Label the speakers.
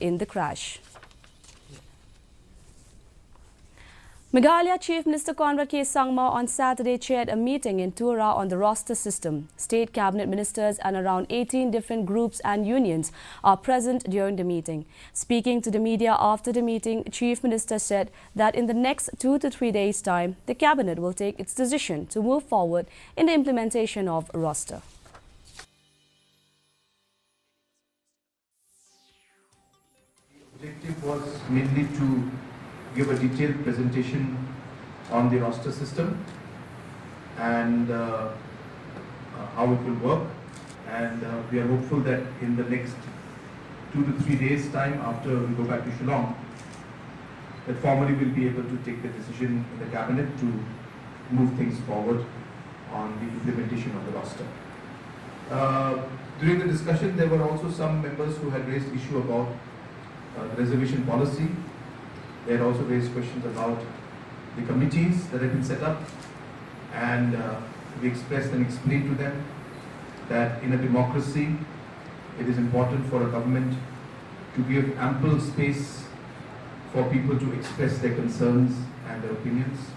Speaker 1: in the crash. Meghalaya Chief Minister Conrad Sangma on Saturday chaired a meeting in Tura on the roster system. State cabinet ministers and around 18 different groups and unions are present during the meeting. Speaking to the media after the meeting, Chief Minister said that in the next 2 to 3 days' time, the cabinet will take its decision to move forward in the implementation of roster.
Speaker 2: The objective was mainly to give a detailed presentation on the roster system and how it will work, and we are hopeful that in the next 2 to 3 days time after we go back to Shillong, that formally we'll be able to take the decision in the cabinet to move things forward on the implementation of the roster. During the discussion, there were also some members who had raised issue about reservation policy. They had also raised questions about the committees that have been set up, and we expressed and explained to them that in a democracy, it is important for a government to give ample space for people to express their concerns and their opinions.